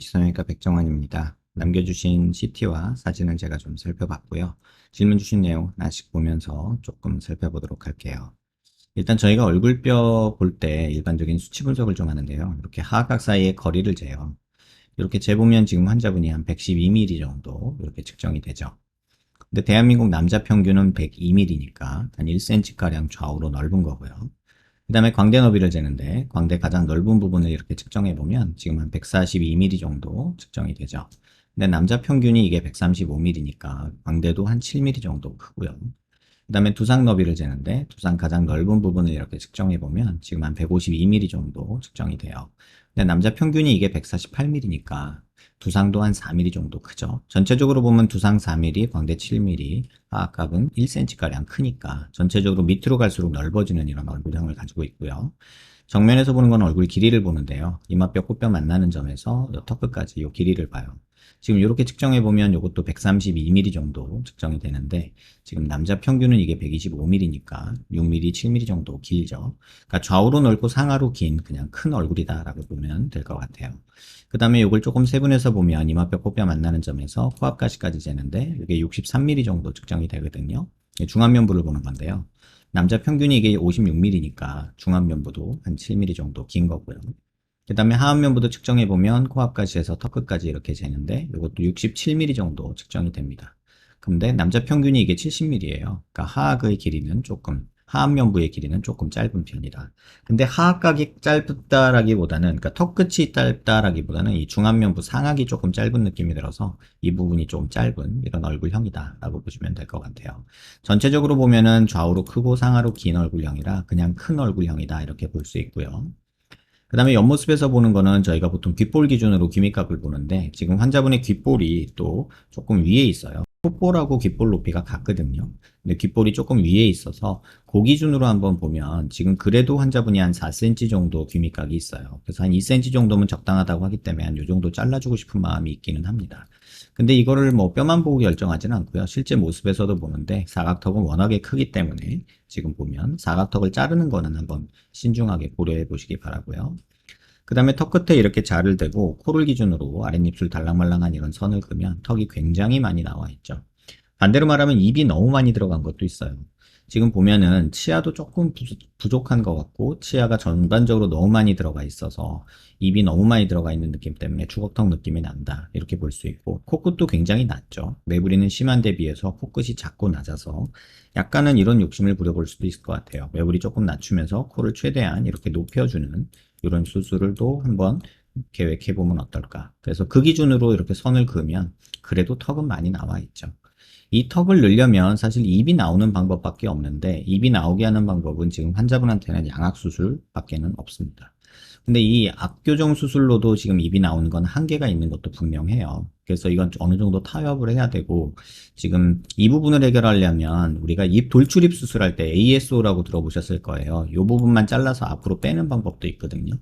뷰티성형외과 백정환입니다. 남겨주신 CT와 사진을 제가 좀 살펴봤고요. 질문 주신 내용 하나씩 보면서 조금 살펴보도록 할게요. 일단 저희가 얼굴뼈 볼 때 일반적인 수치 분석을 좀 하는데요. 이렇게 하악각 사이의 거리를 재요. 이렇게 재보면 지금 환자분이 한 112mm 정도 이렇게 측정이 되죠. 근데 대한민국 남자 평균은 102mm니까 한 1cm가량 좌우로 넓은 거고요. 그 다음에 광대 너비를 재는데 광대 가장 넓은 부분을 이렇게 측정해 보면 지금 한 142mm 정도 측정이 되죠. 근데 남자 평균이 이게 135mm니까 광대도 한 7mm 정도 크고요. 그 다음에 두상 너비를 재는데 두상 가장 넓은 부분을 이렇게 측정해 보면 지금 한 152mm 정도 측정이 돼요. 근데 남자 평균이 이게 148mm니까 두상도 한 4mm 정도 크죠. 전체적으로 보면 두상 4mm, 광대 7mm, 하악각은 1cm가량 크니까 전체적으로 밑으로 갈수록 넓어지는 이런 얼굴형을 가지고 있고요. 정면에서 보는 건 얼굴 길이를 보는데요. 이마뼈, 코뼈 만나는 점에서 턱 끝까지 이 길이를 봐요. 지금 이렇게 측정해 보면 이것도 132mm 정도 측정이 되는데 지금 남자 평균은 이게 125mm니까 6mm, 7mm 정도 길죠. 그러니까 좌우로 넓고 상하로 긴 그냥 큰 얼굴이다라고 보면 될 것 같아요. 그 다음에 이걸 조금 세분해서 보면 이마뼈, 코뼈 만나는 점에서 코앞가시까지 재는데 이게 63mm 정도 측정이 되거든요. 중안면부를 보는 건데요. 남자 평균이 이게 56mm니까 중안면부도 한 7mm 정도 긴 거고요. 그 다음에 하안면부도 측정해보면 코앞가시에서 턱끝까지 이렇게 재는데 이것도 67mm 정도 측정이 됩니다. 근데 남자 평균이 이게 70mm예요. 그러니까 하악의 길이는 조금, 하안면부의 길이는 조금 짧은 편이다. 근데 하악각이 짧다라기보다는, 그러니까 턱끝이 짧다라기보다는 이 중안면부 상악이 조금 짧은 느낌이 들어서 이 부분이 좀 짧은 이런 얼굴형이다 라고 보시면 될 것 같아요. 전체적으로 보면은 좌우로 크고 상하로 긴 얼굴형이라 그냥 큰 얼굴형이다 이렇게 볼 수 있고요. 그 다음에 옆모습에서 보는 거는 저희가 보통 귓볼 기준으로 귀밑각을 보는데 지금 환자분의 귓볼이 또 조금 위에 있어요. 콧볼하고 귓볼 높이가 같거든요. 근데 귓볼이 조금 위에 있어서 그 기준으로 한번 보면 지금 그래도 환자분이 한 4cm 정도 귀밑각이 있어요. 그래서 한 2cm 정도면 적당하다고 하기 때문에 한 이 정도 잘라주고 싶은 마음이 있기는 합니다. 근데 이거를 뭐 뼈만 보고 결정하지는 않고요. 실제 모습에서도 보는데 사각턱은 워낙에 크기 때문에 지금 보면 사각턱을 자르는 거는 한번 신중하게 고려해 보시기 바라고요. 그 다음에 턱 끝에 이렇게 자를 대고 코를 기준으로 아랫입술 달랑말랑한 이런 선을 그으면 턱이 굉장히 많이 나와 있죠. 반대로 말하면 입이 너무 많이 들어간 것도 있어요. 지금 보면은 치아도 조금 부족한 것 같고 치아가 전반적으로 너무 많이 들어가 있어서 입이 너무 많이 들어가 있는 느낌 때문에 주걱턱 느낌이 난다 이렇게 볼 수 있고 코끝도 굉장히 낮죠. 매부리는 심한 데 비해서 코끝이 작고 낮아서 약간은 이런 욕심을 부려볼 수도 있을 것 같아요. 매부리 조금 낮추면서 코를 최대한 이렇게 높여주는 이런 수술을 또 한번 계획해 보면 어떨까. 그래서 그 기준으로 이렇게 선을 그으면 그래도 턱은 많이 나와 있죠. 이 턱을 늘려면 사실 입이 나오는 방법밖에 없는데 입이 나오게 하는 방법은 지금 환자분한테는 양악수술밖에는 없습니다. 근데 이 압교정 수술로도 지금 입이 나오는 건 한계가 있는 것도 분명해요. 그래서 이건 어느 정도 타협을 해야 되고 지금 이 부분을 해결하려면 우리가 입 돌출입 수술할 때 ASO라고 들어보셨을 거예요. 이 부분만 잘라서 앞으로 빼는 방법도 있거든요.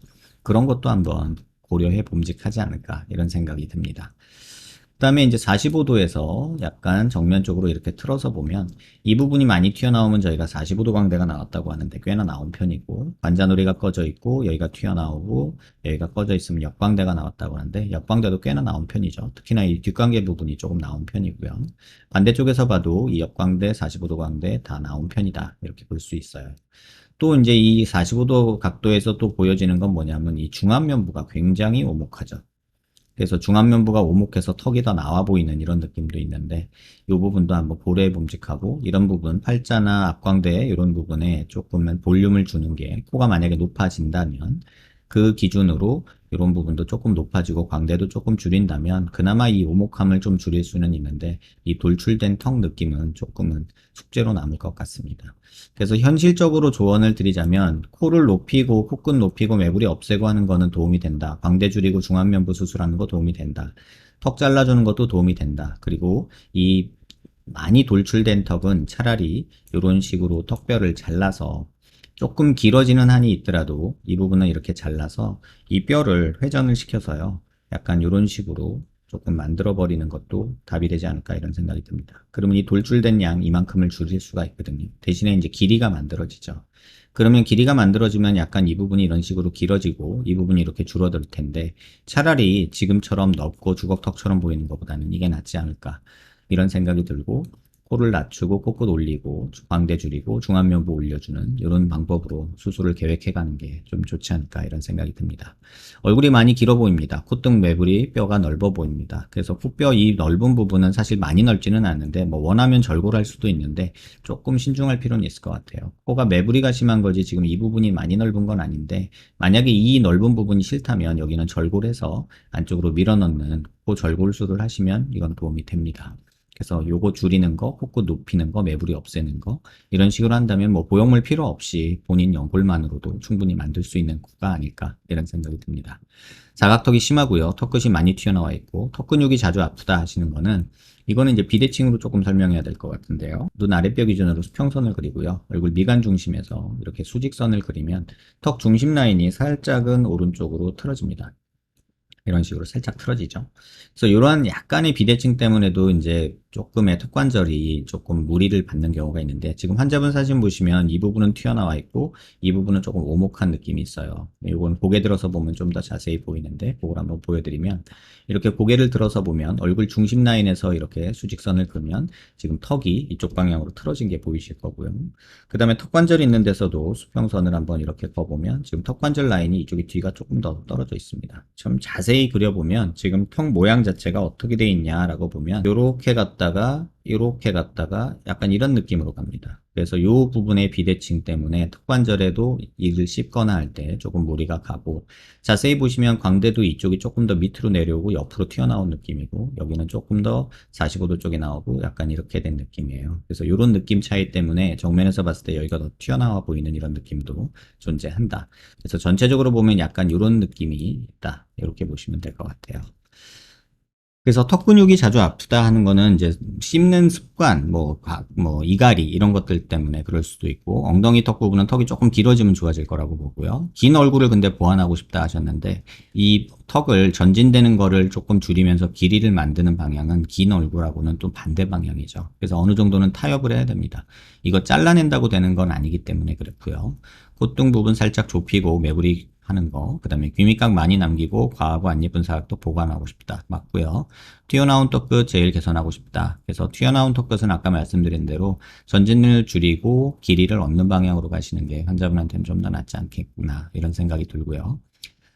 그런 것도 한번 고려해 봄직하지 않을까 이런 생각이 듭니다. 그 다음에 이제 45도에서 약간 정면 쪽으로 이렇게 틀어서 보면 이 부분이 많이 튀어나오면 저희가 45도 광대가 나왔다고 하는데 꽤나 나온 편이고 관자놀이가 꺼져 있고 여기가 튀어나오고 여기가 꺼져 있으면 역광대가 나왔다고 하는데 역광대도 꽤나 나온 편이죠. 특히나 이 뒷광대 부분이 조금 나온 편이고요. 반대쪽에서 봐도 이 역광대, 45도 광대 다 나온 편이다 이렇게 볼 수 있어요. 또 이제 이 45도 각도에서 또 보여지는 건 뭐냐면 이 중안면부가 굉장히 오목하죠. 그래서 중안면부가 오목해서 턱이 더 나와 보이는 이런 느낌도 있는데 이 부분도 한번 고려해 봄직하고 이런 부분 팔자나 앞광대 이런 부분에 조금은 볼륨을 주는 게 코가 만약에 높아진다면 그 기준으로 이런 부분도 조금 높아지고 광대도 조금 줄인다면 그나마 이 오목함을 좀 줄일 수는 있는데 이 돌출된 턱 느낌은 조금은 숙제로 남을 것 같습니다. 그래서 현실적으로 조언을 드리자면 코를 높이고 코끝 높이고 매부리 없애고 하는 거는 도움이 된다. 광대 줄이고 중안면부 수술하는 거 도움이 된다. 턱 잘라주는 것도 도움이 된다. 그리고 이 많이 돌출된 턱은 차라리 이런 식으로 턱뼈를 잘라서 조금 길어지는 한이 있더라도 이 부분은 이렇게 잘라서 이 뼈를 회전을 시켜서요. 약간 이런 식으로 조금 만들어버리는 것도 답이 되지 않을까 이런 생각이 듭니다. 그러면 이 돌출된 양 이만큼을 줄일 수가 있거든요. 대신에 이제 길이가 만들어지죠. 그러면 길이가 만들어지면 약간 이 부분이 이런 식으로 길어지고 이 부분이 이렇게 줄어들 텐데 차라리 지금처럼 넓고 주걱턱처럼 보이는 것보다는 이게 낫지 않을까 이런 생각이 들고 코를 낮추고 코끝 올리고 광대 줄이고 중안면부 올려주는 이런 방법으로 수술을 계획해가는 게 좀 좋지 않을까 이런 생각이 듭니다. 얼굴이 많이 길어 보입니다. 콧등 매부리 뼈가 넓어 보입니다. 그래서 코뼈 이 넓은 부분은 사실 많이 넓지는 않는데 뭐 원하면 절골할 수도 있는데 조금 신중할 필요는 있을 것 같아요. 코가 매부리가 심한 거지 지금 이 부분이 많이 넓은 건 아닌데 만약에 이 넓은 부분이 싫다면 여기는 절골해서 안쪽으로 밀어넣는 코 절골술을 하시면 이건 도움이 됩니다. 그래서 요거 줄이는 거, 코끝 높이는 거, 매부리 없애는 거 이런 식으로 한다면 뭐 보형물 필요 없이 본인 연골만으로도 충분히 만들 수 있는 코가 아닐까 이런 생각이 듭니다. 사각턱이 심하고요. 턱끝이 많이 튀어나와 있고 턱 근육이 자주 아프다 하시는 거는 이거는 이제 비대칭으로 조금 설명해야 될 것 같은데요. 눈 아랫뼈 기준으로 수평선을 그리고요. 얼굴 미간 중심에서 이렇게 수직선을 그리면 턱 중심 라인이 살짝은 오른쪽으로 틀어집니다. 이런 식으로 살짝 틀어지죠. 그래서 이러한 약간의 비대칭 때문에도 이제 조금의 턱관절이 조금 무리를 받는 경우가 있는데 지금 환자분 사진 보시면 이 부분은 튀어나와 있고 이 부분은 조금 오목한 느낌이 있어요. 이건 고개 들어서 보면 좀 더 자세히 보이는데 그걸 한번 보여드리면 이렇게 고개를 들어서 보면 얼굴 중심 라인에서 이렇게 수직선을 그으면 지금 턱이 이쪽 방향으로 틀어진 게 보이실 거고요. 그 다음에 턱관절이 있는 데서도 수평선을 한번 이렇게 그어보면 지금 턱관절 라인이 이쪽이 뒤가 조금 더 떨어져 있습니다. 좀 자세히 그려보면 지금 턱 모양 자체가 어떻게 돼 있냐라고 보면 이렇게 갔다가 이렇게 갔다가 약간 이런 느낌으로 갑니다. 그래서 이 부분의 비대칭 때문에 턱관절에도 이를 씹거나 할 때 조금 무리가 가고 자세히 보시면 광대도 이쪽이 조금 더 밑으로 내려오고 옆으로 튀어나온 느낌이고 여기는 조금 더 45도 쪽에 나오고 약간 이렇게 된 느낌이에요. 그래서 이런 느낌 차이 때문에 정면에서 봤을 때 여기가 더 튀어나와 보이는 이런 느낌도 존재한다. 그래서 전체적으로 보면 약간 이런 느낌이 있다. 이렇게 보시면 될 것 같아요. 그래서 턱 근육이 자주 아프다 하는 거는 이제 씹는 습관, 뭐 이갈이 이런 것들 때문에 그럴 수도 있고 엉덩이 턱 부분은 턱이 조금 길어지면 좋아질 거라고 보고요. 긴 얼굴을 근데 보완하고 싶다 하셨는데 이 턱을 전진되는 거를 조금 줄이면서 길이를 만드는 방향은 긴 얼굴하고는 또 반대 방향이죠. 그래서 어느 정도는 타협을 해야 됩니다. 이거 잘라낸다고 되는 건 아니기 때문에 그렇고요. 콧등 부분 살짝 좁히고 매부리 하는 거, 그 다음에 귀밑각 많이 남기고 과하고 안 예쁜 사각도 보완하고 싶다. 맞고요. 튀어나온 턱끝 제일 개선하고 싶다. 그래서 튀어나온 턱끝은 아까 말씀드린 대로 전진을 줄이고 길이를 얻는 방향으로 가시는 게 환자분한테는 좀 더 낫지 않겠구나 이런 생각이 들고요.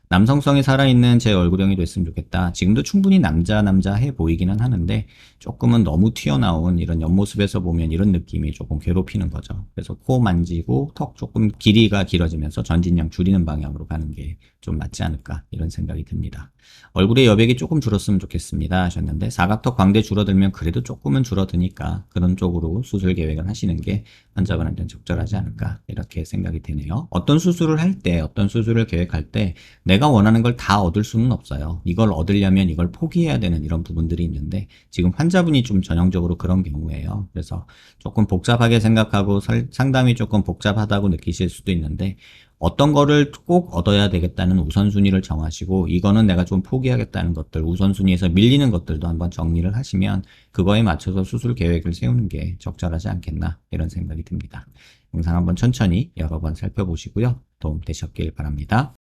남성성이 살아있는 제 얼굴형이 됐으면 좋겠다. 지금도 충분히 남자 해 보이기는 하는데 조금은 너무 튀어나온 이런 옆모습에서 보면 이런 느낌이 조금 괴롭히는 거죠. 그래서 코 만지고 턱 조금 길이가 길어지면서 전진량 줄이는 방향으로 가는 게 좀 맞지 않을까 이런 생각이 듭니다. 얼굴의 여백이 조금 줄었으면 좋겠습니다 하셨는데 사각턱 광대 줄어들면 그래도 조금은 줄어드니까 그런 쪽으로 수술 계획을 하시는 게 환자분한테는 적절하지 않을까 이렇게 생각이 되네요. 어떤 수술을 할 때 어떤 수술을 계획할 때 내가 원하는 걸 다 얻을 수는 없어요. 이걸 얻으려면 이걸 포기해야 되는 이런 부분들이 있는데 지금 환자분이 좀 전형적으로 그런 경우예요. 그래서 조금 복잡하게 생각하고 상담이 조금 복잡하다고 느끼실 수도 있는데 어떤 거를 꼭 얻어야 되겠다는 우선순위를 정하시고 이거는 내가 좀 포기하겠다는 것들 우선순위에서 밀리는 것들도 한번 정리를 하시면 그거에 맞춰서 수술 계획을 세우는 게 적절하지 않겠나 이런 생각이 듭니다. 영상 한번 천천히 여러 번 살펴보시고요. 도움 되셨길 바랍니다.